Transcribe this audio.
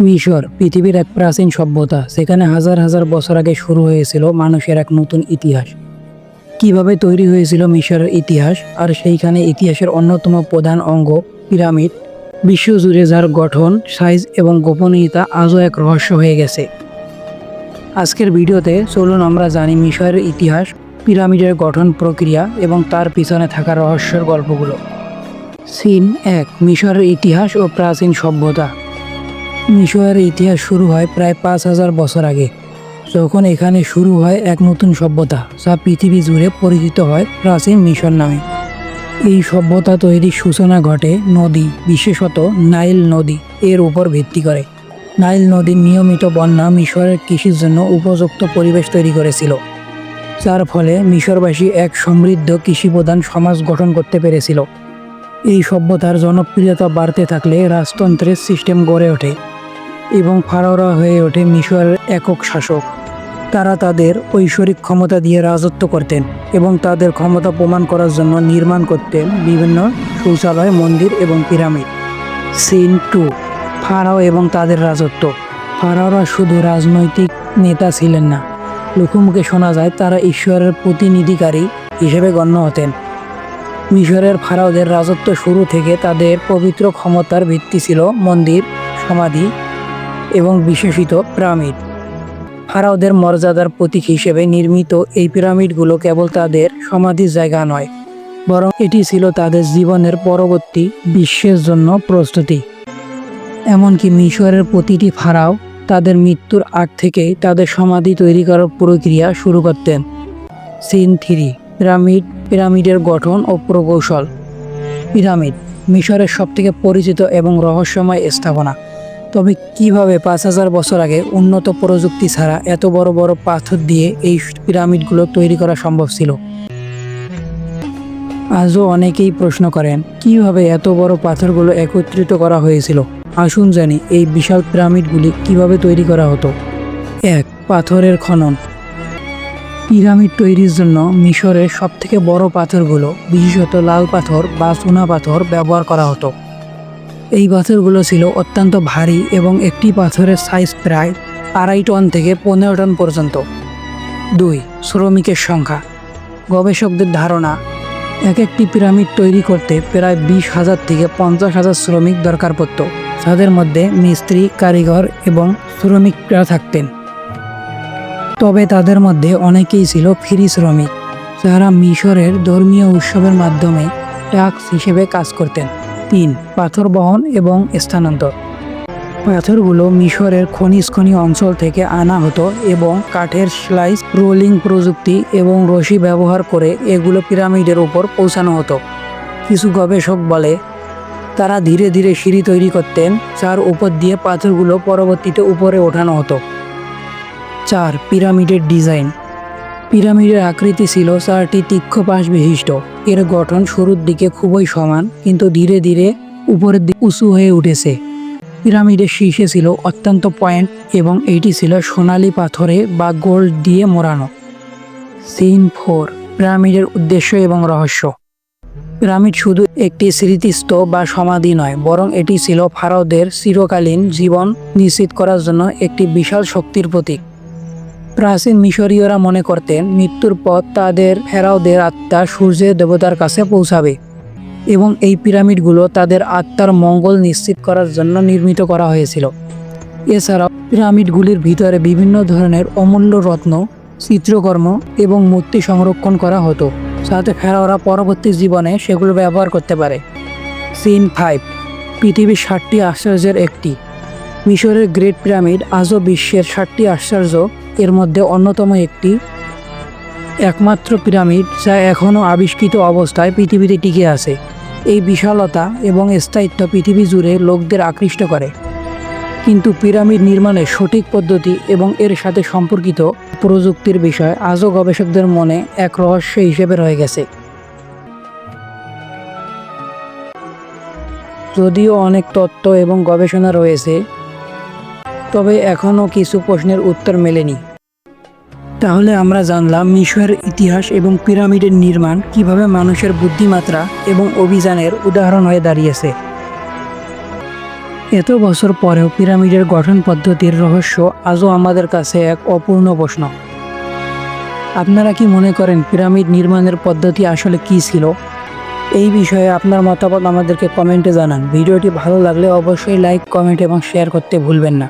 মিশর পৃথিবীর এক প্রাচীন সভ্যতা, সেখানে হাজার হাজার বছর আগে শুরু হয়েছিল মানুষের এক নতুন ইতিহাস। কিভাবে তৈরি হয়েছিল মিশরের ইতিহাস, আর সেইখানে ইতিহাসের অন্যতম প্রধান অঙ্গ পিরামিড, বিশ্বজুড়ে যার গঠন, সাইজ এবং গোপনীয়তা আজও এক রহস্য হয়ে গেছে। আজকের ভিডিওতে চলুন আমরা জানি মিশরের ইতিহাস, পিরামিডের গঠন প্রক্রিয়া এবং তার পিছনে থাকা রহস্যের গল্পগুলো। সিন 1, মিশরের ইতিহাস ও প্রাচীন সভ্যতা। মিশরের ইতিহাস শুরু হয় প্রায় 5000 বছর আগে, যখন এখানে শুরু হয় এক নতুন সভ্যতা যা পৃথিবী জুড়ে পরিচিত হয় প্রাচীন মিশর নামে। এই সভ্যতা তৈরির সূচনা ঘটে নদী, বিশেষত নাইল নদী এর উপর ভিত্তি করে। নাইল নদীর নিয়মিত বন্যা মিশরের কৃষির জন্য উপযুক্ত পরিবেশ তৈরি করেছিল, যার ফলে মিশরবাসী এক সমৃদ্ধ কৃষিপ্রধান সমাজ গঠন করতে পেরেছিল। এই সভ্যতার জনপ্রিয়তা বাড়তে থাকলে রাজতন্ত্রের সিস্টেম গড়ে ওঠে এবং ফারাওরা হয়ে ওঠে মিশরের একক শাসক। তারা তাদের ঐশ্বরিক ক্ষমতা দিয়ে রাজত্ব করতেন এবং তাদের ক্ষমতা প্রমাণ করার জন্য নির্মাণ করতেন বিভিন্ন শৌচালয়, মন্দির এবং পিরামিড। সিন 2, ফারাও এবং তাদের রাজত্ব। ফারাওরা শুধু রাজনৈতিক নেতা ছিলেন না, লোকমুখে শোনা যায় তারা ঈশ্বরের প্রতিনিধিকারী হিসেবে গণ্য হতেন। মিশরের ফারাওদের রাজত্ব শুরু থেকে তাদের পবিত্র ক্ষমতার ভিত্তি ছিল মন্দির, সমাধি এবং বিশেষিত পিরামিড। ফারাওদের মর্যাদার প্রতীক হিসেবে নির্মিত এই পিরামিডগুলো কেবল তাদের সমাধির জায়গা নয়, বরং এটি ছিল তাদের জীবনের পরবর্তী বিশ্বের জন্য প্রস্তুতি। এমনকি মিশরের প্রতিটি ফারাও তাদের মৃত্যুর আগ থেকেই তাদের সমাধি তৈরি করার প্রক্রিয়া শুরু করতেন। সিন 3, পিরামিডের গঠন ও প্রকৌশল। পিরামিড মিশরের সবথেকে পরিচিত এবং রহস্যময় স্থাপনা। তবে কিভাবে 5000 বছর আগে উন্নত প্রযুক্তি ছাড়া এত বড় বড় পাথর দিয়ে এই পিরামিডগুলো তৈরি করা সম্ভব ছিল? আজও অনেকেই প্রশ্ন করেন কিভাবে এত বড় পাথরগুলো একত্রিত করা হয়েছিল। আসুন জানি এই বিশাল পিরামিডগুলি কিভাবে তৈরি করা হতো। 1, পাথরের খনন। পিরামিড তৈরির জন্য মিশরের সবথেকে বড় পাথরগুলো, বিশেষত লাল পাথর বা চুনা পাথর ব্যবহার করা হতো। এই পাথরগুলো ছিল অত্যন্ত ভারী এবং একটি পাথরের সাইজ প্রায় 2.5 টন থেকে 15 টন পর্যন্ত। 2, শ্রমিকের সংখ্যা। গবেষকদের ধারণা এক একটি পিরামিড তৈরি করতে প্রায় 20,000 থেকে 50,000 শ্রমিক দরকার পড়ত, যাদের মধ্যে মিস্ত্রি, কারিগর এবং শ্রমিকরা থাকতেন। তবে তাদের মধ্যে অনেকেই ছিল ফ্রি শ্রমিক, যারা মিশরের ধর্মীয় উৎসবের মাধ্যমে ট্যাক্স হিসেবে কাজ করতেন। 3, পাথর বহন এবং স্থানান্তর। পাথরগুলো মিশরের খনি অঞ্চল থেকে আনা হতো এবং কাঠের স্লাইস, রোলিং প্রযুক্তি এবং রশি ব্যবহার করে এগুলো পিরামিডের উপর পৌঁছানো হতো। কিছু গবেষক বলে তারা ধীরে ধীরে সিঁড়ি তৈরি করতেন, যার উপর দিয়ে পাথরগুলো পরবর্তীতে উপরে ওঠানো হতো। 4, পিরামিডের ডিজাইন। পিরামিডের আকৃতি ছিল 4টি তীক্ষ্ণ পাশ বিশিষ্ট। এর গঠন শুরুর দিকে খুবই সমান, কিন্তু ধীরে ধীরে উপরের দিকে উঁচু হয়ে উঠেছে। পিরামিডের শীর্ষে ছিল অত্যন্ত পয়েন্ট এবং এটি ছিল সোনালী পাথরে বা গোল্ড দিয়ে মোড়ানো। সিন 4, পিরামিডের উদ্দেশ্য এবং রহস্য। পিরামিড শুধু একটি স্মৃতিস্তূপ বা সমাধি নয়, বরং এটি ছিল ফারাওদের চিরকালীন জীবন নিশ্চিত করার জন্য একটি বিশাল শক্তির প্রতীক। প্রাচীন মিশরীয়রা মনে করতেন মৃত্যুর পর তাদের ফেরাওদের আত্মা সূর্যের দেবতার কাছে পৌঁছাবে এবং এই পিরামিডগুলো তাদের আত্মার মঙ্গল নিশ্চিত করার জন্য নির্মিত করা হয়েছিল। এছাড়াও পিরামিডগুলির ভিতরে বিভিন্ন ধরনের অমূল্য রত্ন, চিত্রকর্ম এবং মূর্তি সংরক্ষণ করা হতো, যাতে ফেরাওরা পরবর্তী জীবনে সেগুলো ব্যবহার করতে পারে। সিন 5, পৃথিবীর 7টি আশ্চর্যের একটি। মিশরের গ্রেট পিরামিড আজও বিশ্বের 7টি আশ্চর্য এর মধ্যে অন্যতম একটি, একমাত্র পিরামিড যা এখনও আবিষ্কৃত অবস্থায় পৃথিবীতে টিকে আছে। এই বিশালতা এবং স্থায়িত্ব পৃথিবী জুড়ে লোকদের আকৃষ্ট করে, কিন্তু পিরামিড নির্মাণের সঠিক পদ্ধতি এবং এর সাথে সম্পর্কিত প্রযুক্তির বিষয় আজও গবেষকদের মনে এক রহস্য হিসেবে রয়ে গেছে। যদিও অনেক তত্ত্ব এবং গবেষণা রয়েছে, তবে এখনও কিছু প্রশ্নের উত্তর মেলেনি। তাহলে আমরা জানলাম মিশরের ইতিহাস এবং পিরামিডের নির্মাণ কিভাবে মানুষের বুদ্ধিমাত্রা এবং অভিযানের উদাহরণ হয়ে দাঁড়িয়েছে। এত বছর পরেও পিরামিডের গঠন পদ্ধতির রহস্য আজও আমাদের কাছে এক অপূর্ণ প্রশ্ন। আপনারা কি মনে করেন পিরামিড নির্মাণের পদ্ধতি আসলে কি ছিল? এই বিষয়ে আপনার মতামত আমাদেরকে কমেন্টে জানান। ভিডিওটি ভালো লাগলে অবশ্যই লাইক, কমেন্ট এবং শেয়ার করতে ভুলবেন না।